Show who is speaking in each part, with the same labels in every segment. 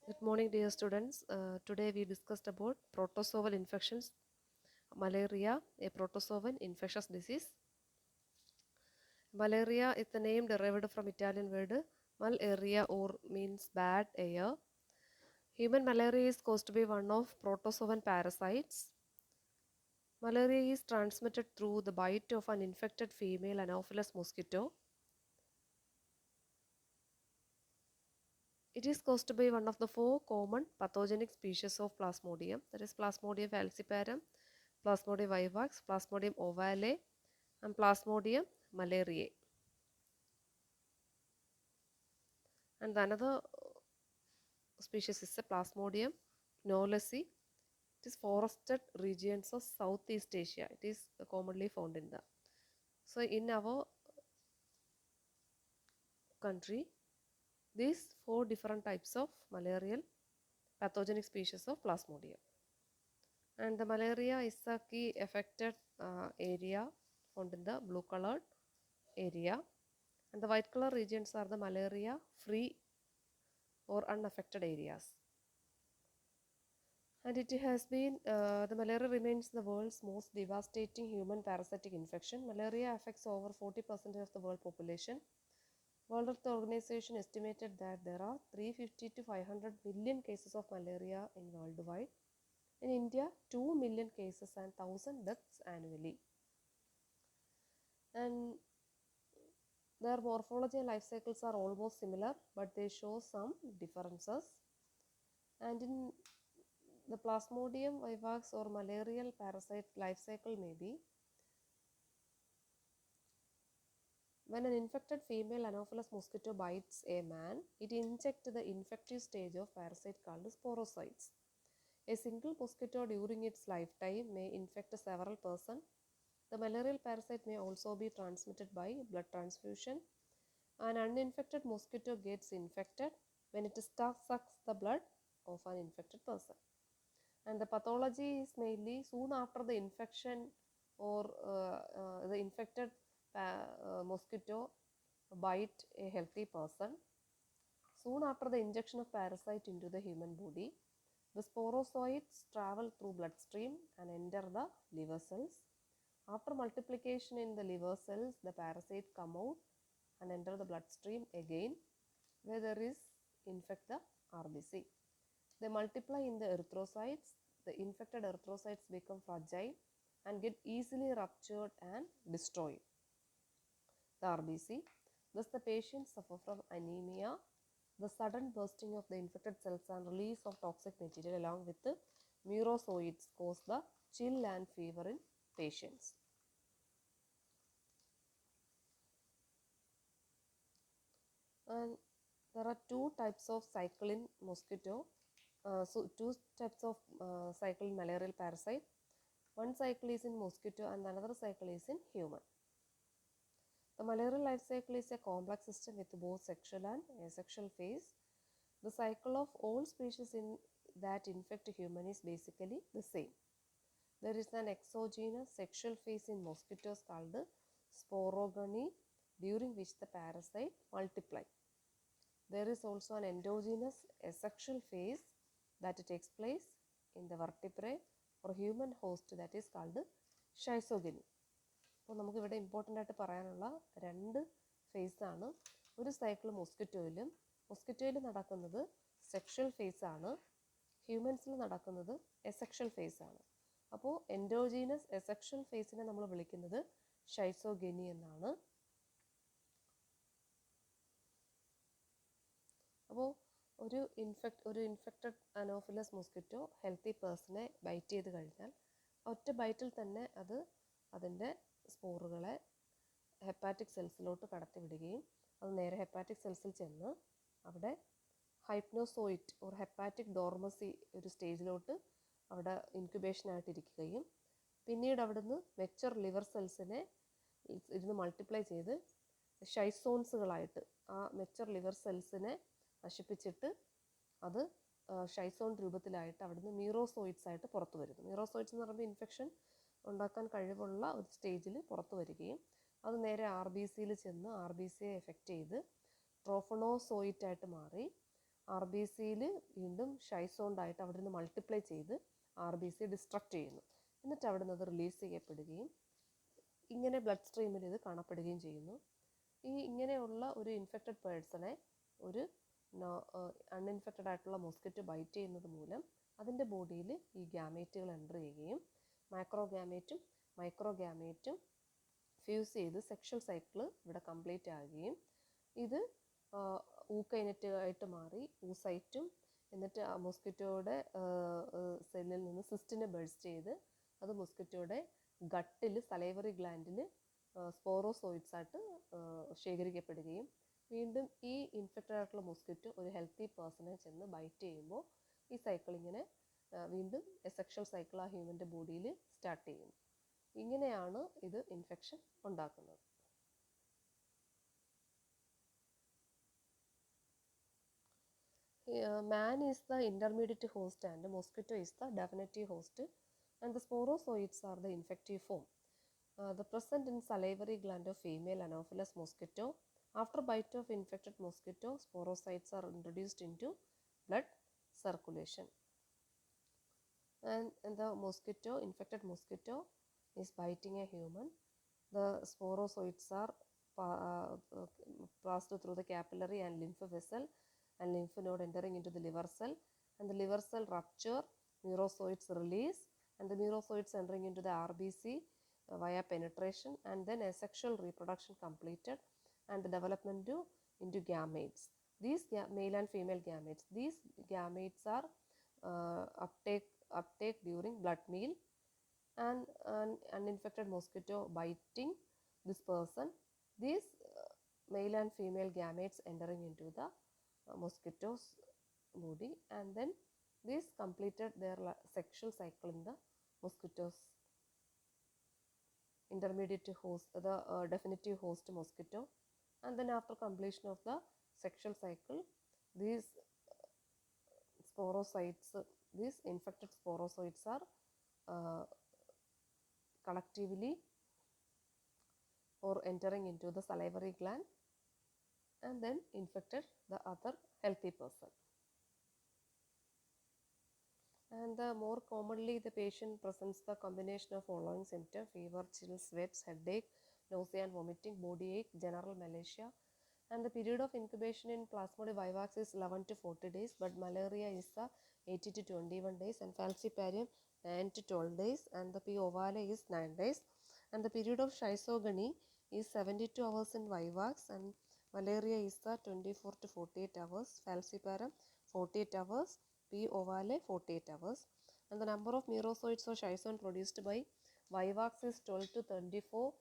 Speaker 1: Good morning, dear students. Today we discussed about protozoal infections, malaria, a protozoan infectious disease. Malaria is the name derived from Italian word malaria or means bad air. Human malaria is caused by one of protozoan parasites. Malaria is transmitted through the bite of an infected female Anopheles mosquito. It is caused by one of the four common pathogenic species of Plasmodium, that is Plasmodium falciparum, Plasmodium vivax, Plasmodium ovale, and Plasmodium malariae. And the another species is a Plasmodium knowlesi. It is forested regions of Southeast Asia. It is commonly found in the. So in our country, these four different types of malarial pathogenic species of Plasmodium. And the malaria is the key affected area found in the blue colored area, and the white color regions are the malaria free or unaffected areas. And it has been, the malaria remains the world's most devastating human parasitic infection. Malaria affects over 40% of the world population. World Health Organization estimated that there are 350 to 500 million cases of malaria in worldwide. In India, 2 million cases and 1,000 deaths annually. And their morphology and life cycles are almost similar, but they show some differences. And in the Plasmodium vivax or malarial parasite life cycle may be when an infected female Anopheles mosquito bites a man, it injects the infective stage of parasite called sporozoites. A single mosquito during its lifetime may infect several persons. The malarial parasite may also be transmitted by blood transfusion. An uninfected mosquito gets infected when it sucks the blood of an infected person. And the pathology is mainly soon after the infection or the infected mosquito bite a healthy person. Soon after the injection of parasite into the human body, the sporozoites travel through bloodstream and enter the liver cells. After multiplication in the liver cells, the parasite come out and enter the bloodstream again, where there is infect the RBC. They multiply in the erythrocytes. The infected erythrocytes become fragile and get easily ruptured and destroyed the RBC. Thus, the patients suffer from anemia, the sudden bursting of the infected cells and release of toxic material along with the murozoites cause the chill and fever in patients. And there are two types of cycle in mosquito. Two types of cycle in malarial parasite. One cycle is in mosquito and another cycle is in human. The malarial life cycle is a complex system with both sexual and asexual phase. The cycle of all species that infect human is basically the same. There is an exogenous sexual phase in mosquitoes called sporogony, during which the parasite multiply. There is also an endogenous asexual phase that takes place in the vertebrate or human host, that is called schizogeny. അപ്പോൾ നമുക്കിവിടെ important ആയിട്ട് പറയാനുള്ള രണ്ട് ഫേസാണ്. ഒരു cycle മൊസ്കിറ്റോയിൽ നടക്കുന്നത് sexual ഫേസാണ്, ഹ്യൂമൻസിൽ നടക്കുന്നത് asexual ഫേസാണ്. അപ്പോൾ endogenous asexual ഫേസിനെ നമ്മൾ വിളിക്കുന്നത് ഷൈസോഗനി എന്നാണ്. അപ്പോൾ ഒരു ഇൻഫെക്റ്റഡ് അനോഫിലസ് മൊസ്കിറ്റോ ഹെൽത്തി പേഴ്സണെ ബൈറ്റ് ചെയ്ത് കഴിഞ്ഞാൽ ഒറ്റ ബൈറ്റിൽ തന്നെ അത് അതിൻ്റെ സ്പോറുകളെ ഹെപ്പാറ്റിക് സെൽസിലോട്ട് കടത്തിവിടുകയും അത് നേരെ ഹെപ്പാറ്റിക് സെൽസിൽ ചെന്ന് അവിടെ ഹൈപ്നോസോയിറ്റ് ഓർ ഹെപ്പാറ്റിക് ഡോർമസി ഒരു സ്റ്റേജിലോട്ട് അവിടെ ഇൻക്യുബേഷനായിട്ടിരിക്കുകയും പിന്നീട് അവിടുന്ന് മെച്ചർ ലിവർ സെൽസിനെ ഇരുന്ന് മൾട്ടിപ്ലൈ ചെയ്ത് ഷൈസോൺസുകളായിട്ട് ആ മെച്ചർ ലിവർ സെൽസിനെ നശിപ്പിച്ചിട്ട് അത് ഷൈസോൺ രൂപത്തിലായിട്ട് അവിടുന്ന് മീറോസോയിറ്റ്സ് ആയിട്ട് പുറത്തു വരുന്നു. മീറോസോയിറ്റ്സ് എന്ന് പറയുമ്പോൾ ഇൻഫെക്ഷൻ ഉണ്ടാക്കാൻ കഴിവുള്ള ഒരു സ്റ്റേജിൽ പുറത്തു വരികയും അത് നേരെ RBCയിൽ ചെന്ന് RBCയെ എഫക്റ്റ് ചെയ്ത് ട്രോഫണോസോയിറ്റ് ആയിട്ട് മാറി RBCയിൽ വീണ്ടും ഷൈസോണ്ടായിട്ട് അവിടെ നിന്ന് മൾട്ടിപ്ലൈ ചെയ്ത് RBC ഡിസ്ട്രക്റ്റ് ചെയ്യുന്നു. എന്നിട്ട് അവിടെ നിന്ന് അത് റിലീസ് ചെയ്യപ്പെടുകയും ഇങ്ങനെ ബ്ലഡ് സ്ട്രീമിൽ ഇത് കാണപ്പെടുകയും ചെയ്യുന്നു. ഇങ്ങനെയുള്ള ഒരു ഇൻഫെക്റ്റഡ് പേഴ്സണെ ഒരു അൺഇൻഫെക്റ്റഡ് ആയിട്ടുള്ള മോസ്കിറ്റോ ബൈറ്റ് ചെയ്യുന്നത് മൂലം അതിൻ്റെ ബോഡിയിൽ ഈ ഗ്യാമേറ്റുകൾ എൻ്റർ ചെയ്യുകയും മൈക്രോഗ്യാമേറ്റും ഫ്യൂസ് ചെയ്ത് സെക്ഷൽ സൈക്കിൾ ഇവിടെ കംപ്ലീറ്റ് ആകുകയും ഇത് ഊക്കൈനറ്റ് ആയിട്ട് മാറി ഊസൈറ്റും എന്നിട്ട് ആ മോസ്കിറ്റോയുടെ സെല്ലിൽ നിന്ന് സിസ്റ്റിനെ ബേഴ്സ്റ്റ് ചെയ്ത് അത് മോസ്കിറ്റോയുടെ ഗട്ടിൽ സലൈവറി ഗ്ലാൻഡിൽ സ്പോറോസോയിഡ്സ് ആയിട്ട് ശേഖരിക്കപ്പെടുകയും വീണ്ടും ഈ ഇൻഫെക്റ്റഡ് ആയിട്ടുള്ള മോസ്കിറ്റോ ഒരു ഹെൽത്തി പേഴ്സണെ ചെന്ന് ബൈറ്റ് ചെയ്യുമ്പോൾ ഈ സൈക്കിൾ ഇങ്ങനെ വീണ്ടും സെക്ഷൽ സൈക്കിൾ ആ ഹ്യൂമൻ്റെ ബോഡിയിൽ സ്റ്റാർട്ട് ചെയ്യുന്നു. ഇങ്ങനെയാണ് ഇത് ഇൻഫെക്ഷൻ ഉണ്ടാക്കുന്നത്. Man is the intermediate host and mosquito is the definitive host, and the sporozoites are the infective form. The present in salivary gland of female Anopheles mosquito. After bite of infected mosquito, sporozoites are introduced into blood circulation. And the infected mosquito is biting a human. The sporozoites are passed through the capillary and lymph vessel and lymph node entering into the liver cell, and the liver cell rupture, merozoites release, and the merozoites entering into the RBC via penetration, and then asexual reproduction completed and the development into gametes. These male and female gametes. These gametes are uptake during blood meal and uninfected mosquito biting this person. These male and female gametes entering into the mosquito's body, and then these completed their sexual cycle in the mosquito's intermediate host, the definitive host mosquito, and then after completion of the sexual cycle, these sporozoites, these infected sporozoites are collectively or entering into the salivary gland and then infected the other healthy person. And more commonly the patient presents the combination of following symptoms: fever, chills, sweats, headache, nausea and vomiting, body ache, general malaise. And the period of incubation in Plasmodium vivax is 11 to 40 days, but malaria is 80 to 21 days, and falciparum 9 to 12 days, and the P. ovale is 9 days. And the period of schizogony is 72 hours in vivax, and malaria is 24 to 48 hours, falciparum 48 hours, P. ovale 48 hours. And the number of merozoites or schizon produced by vivax is 12 to 24,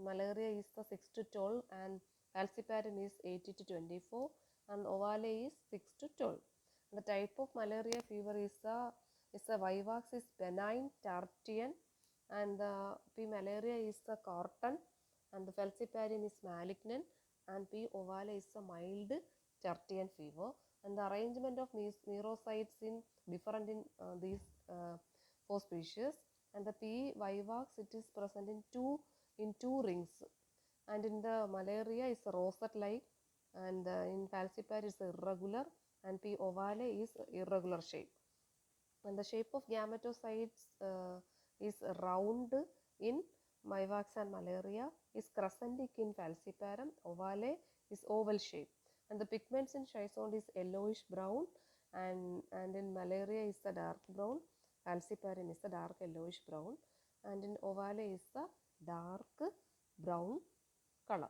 Speaker 1: malaria is 6 to 12, and falciparum is 80 to 24, and ovale is 6 to 12. And the type of malaria fever is a vivax is benign tertian, and the P. malaria is the Carton, and the falciparum is malignant, and P. ovale is a mild tertian fever. And the arrangement of merozoites in different in these 4 species. And the P. vivax, it is present in two rings, and in the malaria is rosette-like, and in falciparum is irregular, and P. ovale is irregular shape. And the shape of gametocytes is round in vivax and malaria, is crescentic in falciparum, ovale is oval shape. And the pigments in schizon is yellowish brown, and in malaria is the dark brown, falciparum is the dark yellowish brown, and in ovale is the dark brown color.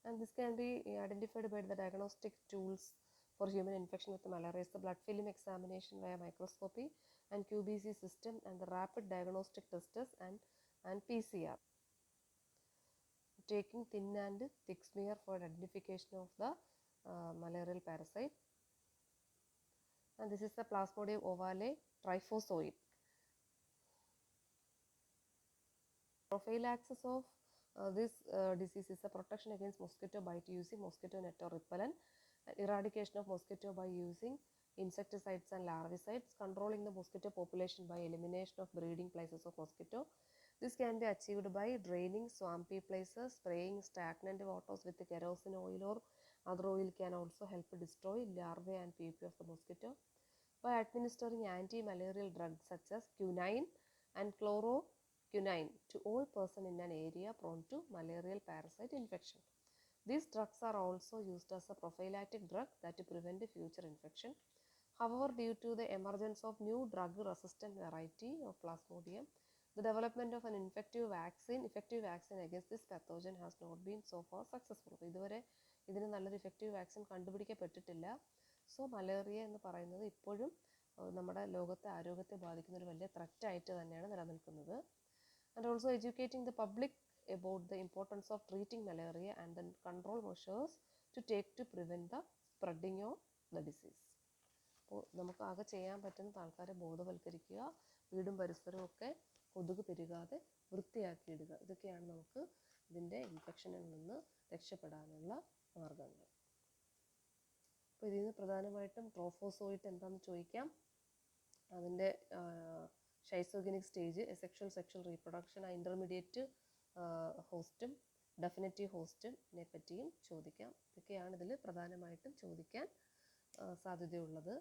Speaker 1: And this can be identified by the diagnostic tools for human infection with malaria is the blood film examination via microscopy and QBC system and the rapid diagnostic tests and PCR. Taking thin and thick smear for identification of the malarial parasite. And this is the Plasmodium ovale tryphozoite. Prophylaxis of this disease is a protection against mosquito bite using mosquito net or repellent, eradication of mosquito by using insecticides and larvicides, controlling the mosquito population by elimination of breeding places of mosquito. This can be achieved by draining swampy places, spraying stagnant waters with kerosene oil or other oil can also help destroy larvae and pupae of the mosquito. By administering anti-malarial drugs such as quinine and chloroquine to all persons in an area prone to malarial parasite infection. These drugs are also used as a prophylactic drug that prevent future infection. However, due to the emergence of new drug-resistant variety of Plasmodium, the development of an effective vaccine against this pathogen has not been so far successful. ഇതുവരെ ഇതിന് നല്ലൊരു effective vaccine കണ്ടുപിടിക്കപ്പെട്ടിട്ടില്ല. So malaria എന്ന് പറയുന്നത് ഇപ്പോഴും നമ്മുടെ ലോകത്തെ ആരോഗ്യത്തെ ബാധിക്കുന്ന ഒരു വലിയ ത്രെറ്റായിട്ട് തന്നെയാണ് നിലനിൽക്കുന്നത്. And also educating the public about the importance of treating malaria and the control measures to take to prevent the spreading of the disease. അപ്പോൾ നമുക്ക് ആകെ ചെയ്യാൻ പറ്റുന്ന ആൾക്കാരെ ബോധവൽക്കരിക്കുക, വീടും പരിസരവും ഒക്കെ കൊതുക് പെരുകാതെ വൃത്തിയാക്കിയിടുക. ഇതൊക്കെയാണ് നമുക്ക് ഇതിൻ്റെ ഇൻഫെക്ഷനിൽ നിന്ന് രക്ഷപ്പെടാനുള്ള മാർഗങ്ങൾ. അപ്പോൾ ഇതിൽ നിന്ന് പ്രധാനമായിട്ടും ട്രോഫോസോയിറ്റ് എന്താണെന്ന് ചോദിക്കാം. അതിൻ്റെ schizogonic stage, sexual reproduction, intermediate ഹോസ്റ്റും ഡെഫിനറ്റീവ് ഹോസ്റ്റിനെ പറ്റിയും ചോദിക്കാം. ഇതൊക്കെയാണ് ഇതിൽ പ്രധാനമായിട്ടും ചോദിക്കാൻ സാധ്യതയുള്ളത്.